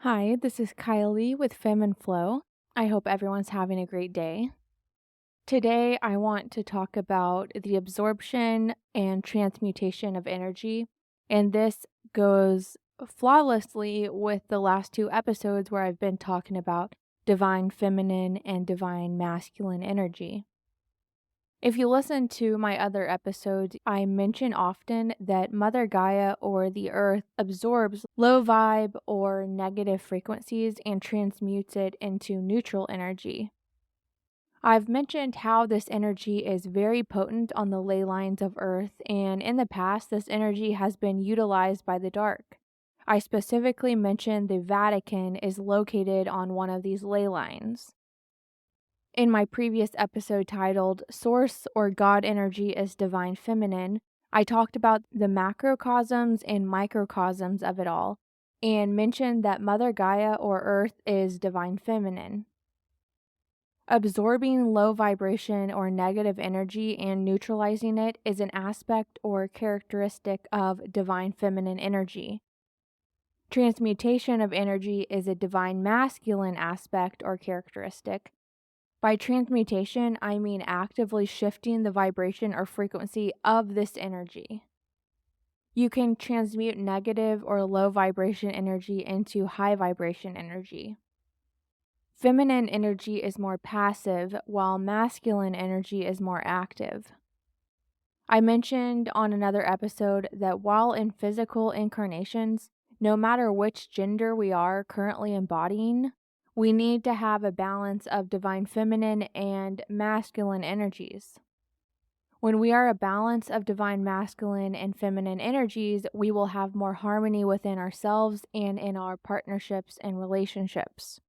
Hi, this is Kylie with Fem and Flow. I hope everyone's having a great day. Today, I want to talk about the absorption and transmutation of energy, and this goes flawlessly with the last two episodes where I've been talking about divine feminine and divine masculine energy. If you listen to my other episodes, I mention often that Mother Gaia or the Earth absorbs low vibe or negative frequencies and transmutes it into neutral energy. I've mentioned how this energy is very potent on the ley lines of Earth, and in the past, this energy has been utilized by the dark. I specifically mentioned the Vatican is located on one of these ley lines. In my previous episode titled Source or God Energy is Divine Feminine, I talked about the macrocosms and microcosms of it all, and mentioned that Mother Gaia or Earth is Divine Feminine. Absorbing low vibration or negative energy and neutralizing it is an aspect or characteristic of Divine Feminine energy. Transmutation of energy is a Divine Masculine aspect or characteristic. By transmutation, I mean actively shifting the vibration or frequency of this energy. You can transmute negative or low vibration energy into high vibration energy. Feminine energy is more passive, while masculine energy is more active. I mentioned on another episode that while in physical incarnations, no matter which gender we are currently embodying, we need to have a balance of divine feminine and masculine energies. When we are a balance of divine masculine and feminine energies, we will have more harmony within ourselves and in our partnerships and relationships.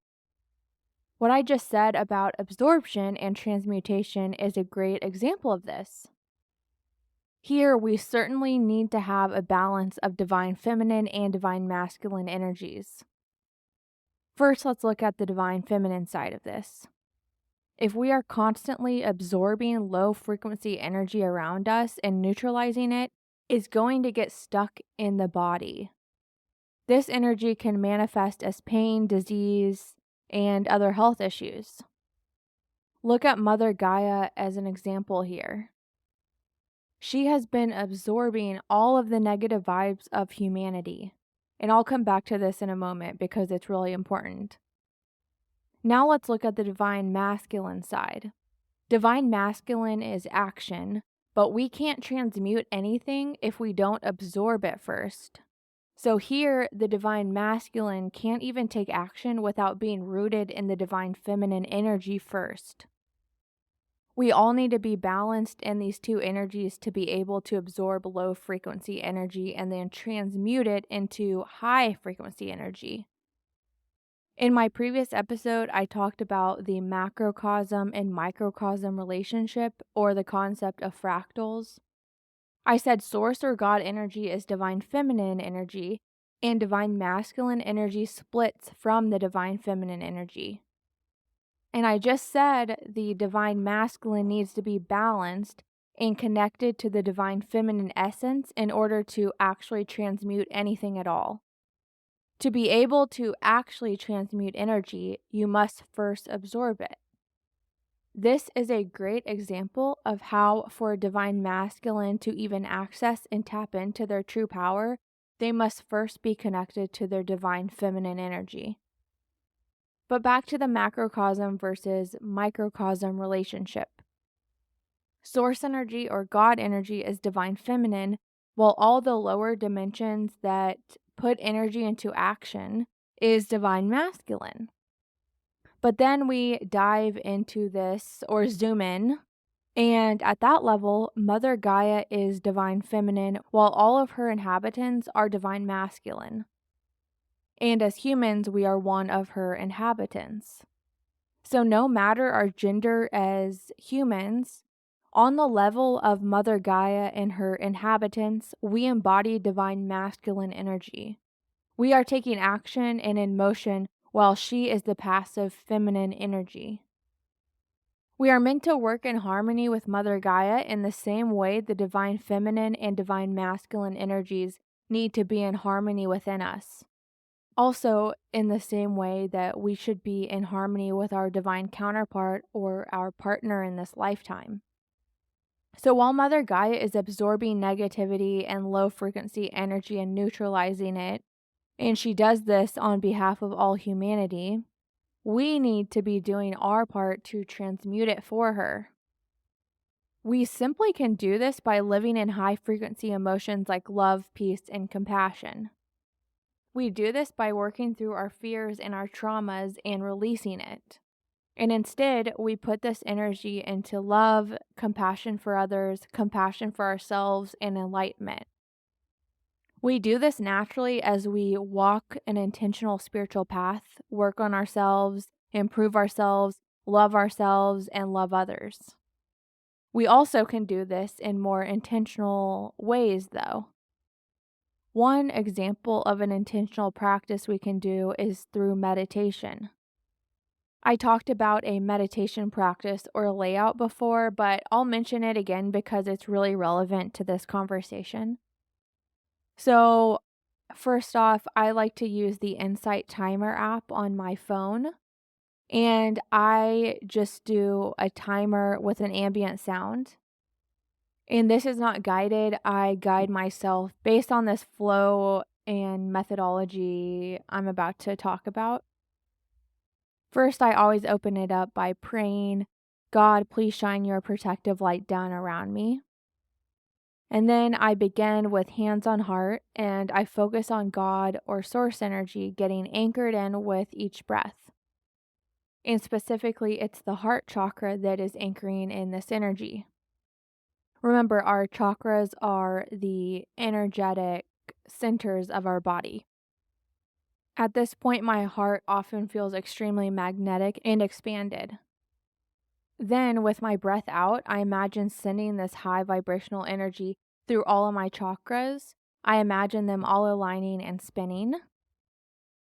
What I just said about absorption and transmutation is a great example of this. Here, we certainly need to have a balance of divine feminine and divine masculine energies. First, let's look at the divine feminine side of this. If we are constantly absorbing low frequency energy around us and neutralizing it, it's going to get stuck in the body. This energy can manifest as pain, disease, and other health issues. Look at Mother Gaia as an example here. She has been absorbing all of the negative vibes of humanity. And I'll come back to this in a moment because it's really important. Now let's look at the divine masculine side. Divine masculine is action, but we can't transmute anything if we don't absorb it first. So here, the divine masculine can't even take action without being rooted in the divine feminine energy first. We all need to be balanced in these two energies to be able to absorb low frequency energy and then transmute it into high frequency energy. In my previous episode, I talked about the macrocosm and microcosm relationship or the concept of fractals. I said source or God energy is divine feminine energy, and divine masculine energy splits from the divine feminine energy. And I just said the divine masculine needs to be balanced and connected to the divine feminine essence in order to actually transmute anything at all. To be able to actually transmute energy, you must first absorb it. This is a great example of how, for a divine masculine to even access and tap into their true power, they must first be connected to their divine feminine energy. But back to the macrocosm versus microcosm relationship. Source energy or God energy is divine feminine, while all the lower dimensions that put energy into action is divine masculine. But then we dive into this or zoom in, and at that level, Mother Gaia is divine feminine, while all of her inhabitants are divine masculine. And as humans, we are one of her inhabitants. So no matter our gender as humans, on the level of Mother Gaia and her inhabitants, we embody divine masculine energy. We are taking action and in motion while she is the passive feminine energy. We are meant to work in harmony with Mother Gaia in the same way the divine feminine and divine masculine energies need to be in harmony within us. Also, in the same way that we should be in harmony with our divine counterpart or our partner in this lifetime. So while Mother Gaia is absorbing negativity and low frequency energy and neutralizing it, and she does this on behalf of all humanity, we need to be doing our part to transmute it for her. We simply can do this by living in high frequency emotions like love, peace, and compassion. We do this by working through our fears and our traumas and releasing it. And instead, we put this energy into love, compassion for others, compassion for ourselves, and enlightenment. We do this naturally as we walk an intentional spiritual path, work on ourselves, improve ourselves, and love others. We also can do this in more intentional ways, though. One example of an intentional practice we can do is through meditation. I talked about a meditation practice or layout before, but I'll mention it again because it's really relevant to this conversation. So, first off, I like to use the Insight Timer app on my phone, and I just do a timer with an ambient sound. And this is not guided. I guide myself based on this flow and methodology I'm about to talk about. First, I always open it up by praying, God, please shine your protective light down around me. And then I begin with hands on heart and I focus on God or source energy getting anchored in with each breath. And specifically, it's the heart chakra that is anchoring in this energy. Remember, our chakras are the energetic centers of our body. At this point, my heart often feels extremely magnetic and expanded. Then, with my breath out, I imagine sending this high vibrational energy through all of my chakras. I imagine them all aligning and spinning.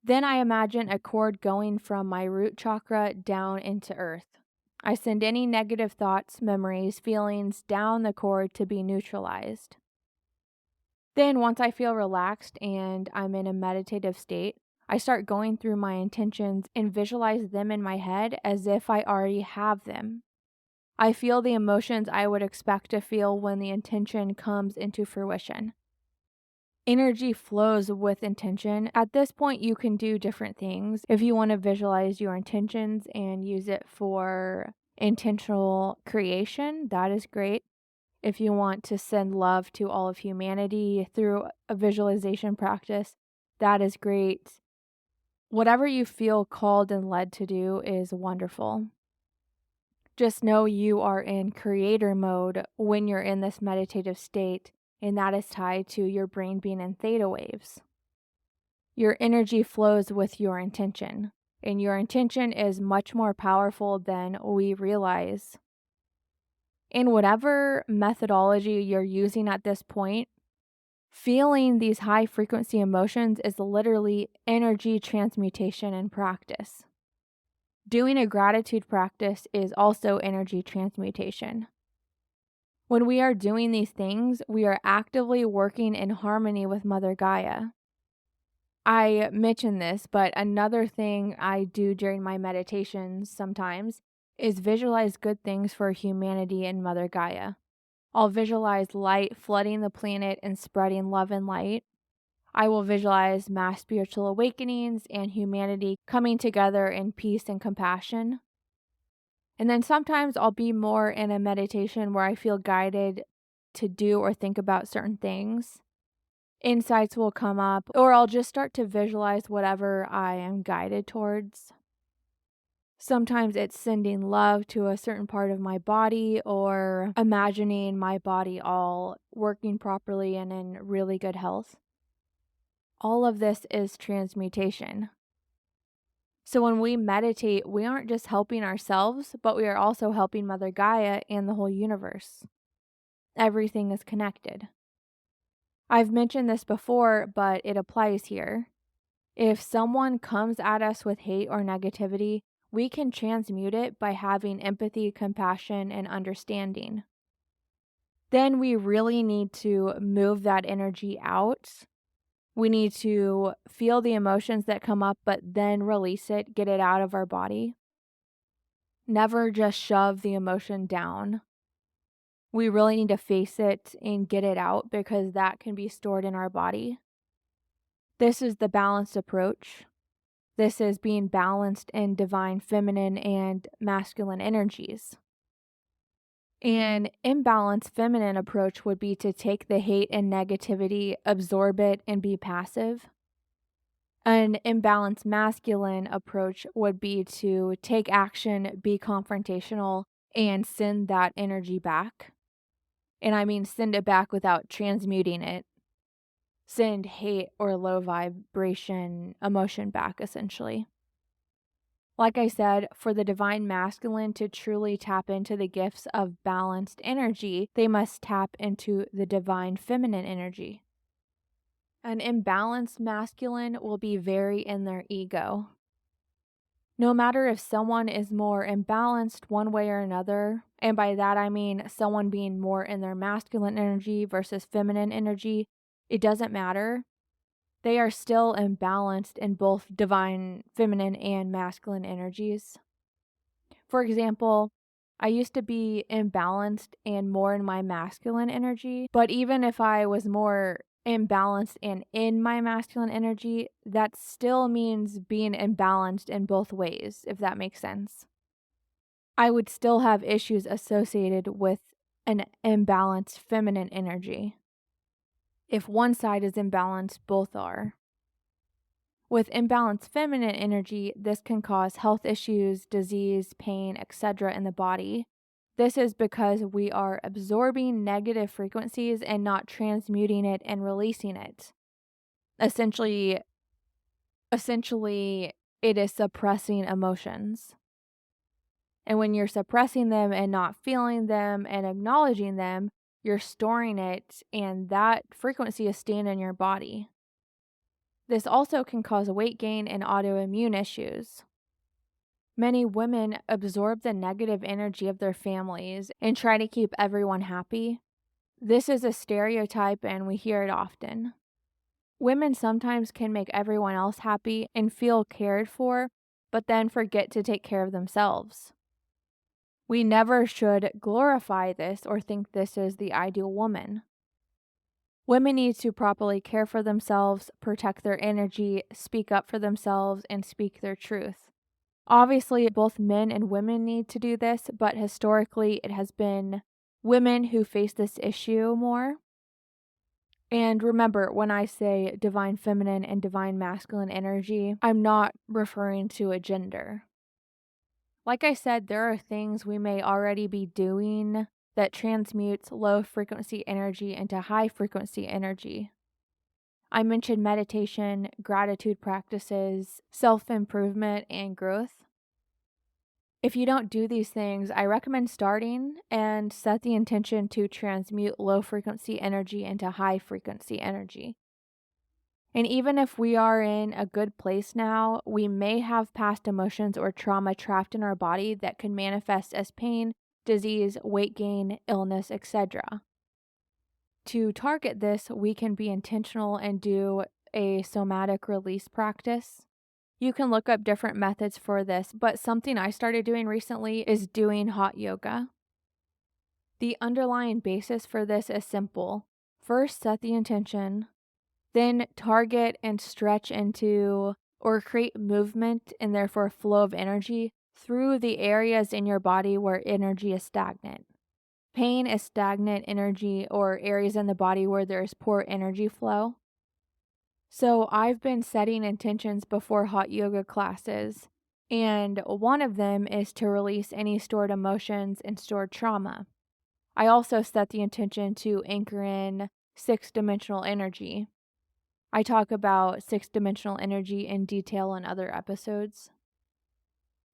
Then I imagine a cord going from my root chakra down into earth. I send any negative thoughts, memories, feelings down the cord to be neutralized. Then, once I feel relaxed and I'm in a meditative state, I start going through my intentions and visualize them in my head as if I already have them. I feel the emotions I would expect to feel when the intention comes into fruition. Energy flows with intention. At this point, you can do different things. If you want to visualize your intentions and use it for intentional creation, that is great. If you want to send love to all of humanity through a visualization practice, that is great. Whatever you feel called and led to do is wonderful. Just know you are in creator mode when you're in this meditative state, and that is tied to your brain being in theta waves. Your energy flows with your intention, and your intention is much more powerful than we realize. In whatever methodology you're using at this point, feeling these high frequency emotions is literally energy transmutation in practice. Doing a gratitude practice is also energy transmutation. When we are doing these things, we are actively working in harmony with Mother Gaia. I mentioned this, but another thing I do during my meditations sometimes is visualize good things for humanity and Mother Gaia. I'll visualize light flooding the planet and spreading love and light. I will visualize mass spiritual awakenings and humanity coming together in peace and compassion. And then sometimes I'll be more in a meditation where I feel guided to do or think about certain things. Insights will come up, or I'll just start to visualize whatever I am guided towards. Sometimes it's sending love to a certain part of my body or imagining my body all working properly and in really good health. All of this is transmutation. So when we meditate, we aren't just helping ourselves, but we are also helping Mother Gaia and the whole universe. Everything is connected. I've mentioned this before, but it applies here. If someone comes at us with hate or negativity, we can transmute it by having empathy, compassion, and understanding. Then we really need to move that energy out We need to feel the emotions that come up, but then release it, get it out of our body. Never just shove the emotion down. We really need to face it and get it out because that can be stored in our body. This is the balanced approach. This is being balanced in divine feminine and masculine energies. An imbalanced feminine approach would be to take the hate and negativity, absorb it, and be passive. An imbalanced masculine approach would be to take action, be confrontational, and send that energy back. And I mean send it back without transmuting it. Send hate or low vibration emotion back, essentially. Like I said, for the divine masculine to truly tap into the gifts of balanced energy, they must tap into the divine feminine energy. An imbalanced masculine will be very in their ego. No matter if someone is more imbalanced one way or another, and by that I mean someone being more in their masculine energy versus feminine energy, it doesn't matter. They are still imbalanced in both divine feminine and masculine energies. For example, I used to be imbalanced and more in my masculine energy, but even if I was more imbalanced and in my masculine energy, that still means being imbalanced in both ways, if that makes sense. I would still have issues associated with an imbalanced feminine energy. If one side is imbalanced, both are. With imbalanced feminine energy, this can cause health issues, disease, pain, etc. in the body. This is because we are absorbing negative frequencies and not transmuting it and releasing it. Essentially, it is suppressing emotions. And when you're suppressing them and not feeling them and acknowledging them, you're storing it, and that frequency is staying in your body. This also can cause weight gain and autoimmune issues. Many women absorb the negative energy of their families and try to keep everyone happy. This is a stereotype and we hear it often. Women sometimes can make everyone else happy and feel cared for, but then forget to take care of themselves. We never should glorify this or think this is the ideal woman. Women need to properly care for themselves, protect their energy, speak up for themselves, and speak their truth. Obviously, both men and women need to do this, but historically it has been women who face this issue more. And remember, when I say divine feminine and divine masculine energy, I'm not referring to a gender. Like I said, there are things we may already be doing that transmutes low frequency energy into high frequency energy. I mentioned meditation, gratitude practices, self-improvement, and growth. If you don't do these things, I recommend starting and set the intention to transmute low frequency energy into high frequency energy. And even if we are in a good place now, we may have past emotions or trauma trapped in our body that can manifest as pain, disease, weight gain, illness, etc. To target this, we can be intentional and do a somatic release practice. You can look up different methods for this, but something I started doing recently is doing hot yoga. The underlying basis for this is simple. First, set the intention, then target and stretch into or create movement and therefore flow of energy through the areas in your body where energy is stagnant. Pain is stagnant energy or areas in the body where there is poor energy flow. So I've been setting intentions before hot yoga classes, and one of them is to release any stored emotions and stored trauma. I also set the intention to anchor in six-dimensional energy. I talk about six-dimensional energy in detail in other episodes.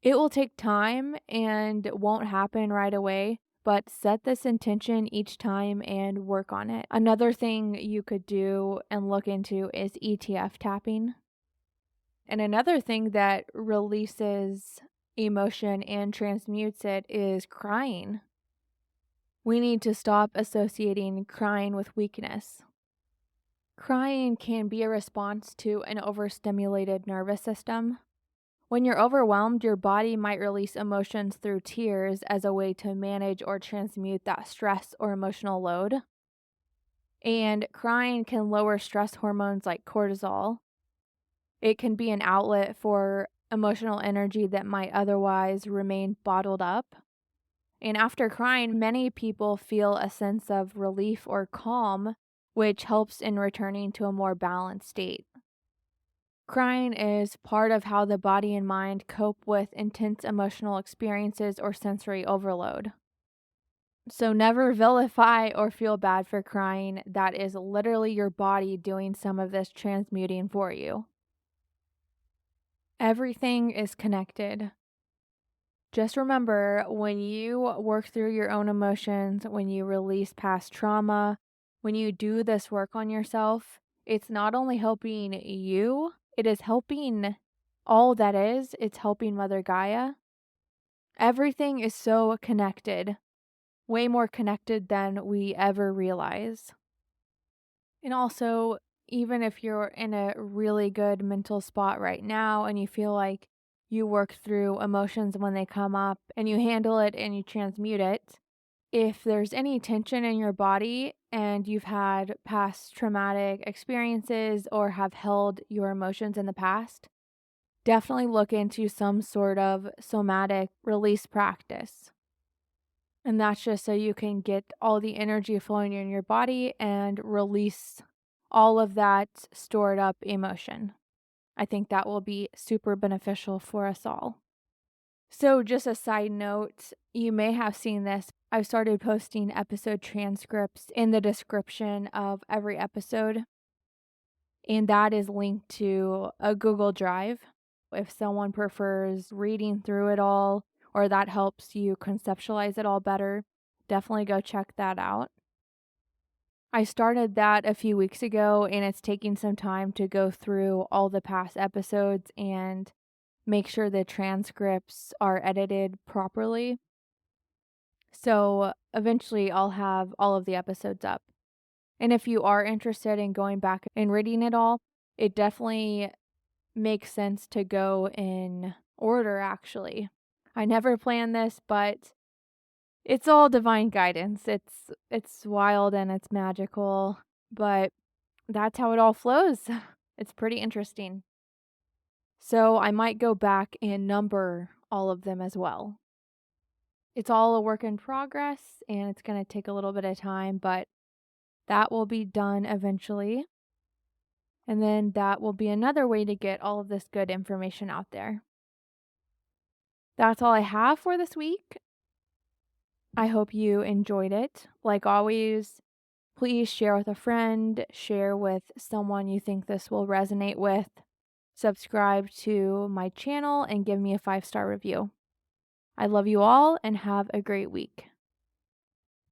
It will take time and won't happen right away, but set this intention each time and work on it. Another thing you could do and look into is ETF tapping. And another thing that releases emotion and transmutes it is crying. We need to stop associating crying with weakness. Crying can be a response to an overstimulated nervous system. When you're overwhelmed, your body might release emotions through tears as a way to manage or transmute that stress or emotional load. And crying can lower stress hormones like cortisol. It can be an outlet for emotional energy that might otherwise remain bottled up. And after crying, many people feel a sense of relief or calm, which helps in returning to a more balanced state. Crying is part of how the body and mind cope with intense emotional experiences or sensory overload. So never vilify or feel bad for crying. That is literally your body doing some of this transmuting for you. Everything is connected. Just remember, when you work through your own emotions, when you release past trauma, when you do this work on yourself, it's not only helping you, it is helping all that is. It's helping Mother Gaia. Everything is so connected, way more connected than we ever realize. And also, even if you're in a really good mental spot right now and you feel like you work through emotions when they come up and you handle it and you transmute it, if there's any tension in your body and you've had past traumatic experiences or have held your emotions in the past, definitely look into some sort of somatic release practice. And that's just so you can get all the energy flowing in your body and release all of that stored up emotion. I think that will be super beneficial for us all. So, just a side note, you may have seen this. I've started posting episode transcripts in the description of every episode, and that is linked to a Google Drive. If someone prefers reading through it all, or that helps you conceptualize it all better, definitely go check that out. I started that a few weeks ago, and it's taking some time to go through all the past episodes and make sure the transcripts are edited properly. So eventually I'll have all of the episodes up. And if you are interested in going back and reading it all, it definitely makes sense to go in order, actually. I never planned this, but it's all divine guidance. It's wild and it's magical, but that's how it all flows. It's pretty interesting. So I might go back and number all of them as well. It's all a work in progress and it's going to take a little bit of time, but that will be done eventually. And then that will be another way to get all of this good information out there. That's all I have for this week. I hope you enjoyed it. Like always, please share with a friend, share with someone you think this will resonate with. Subscribe to my channel and give me a 5-star review. I love you all and have a great week.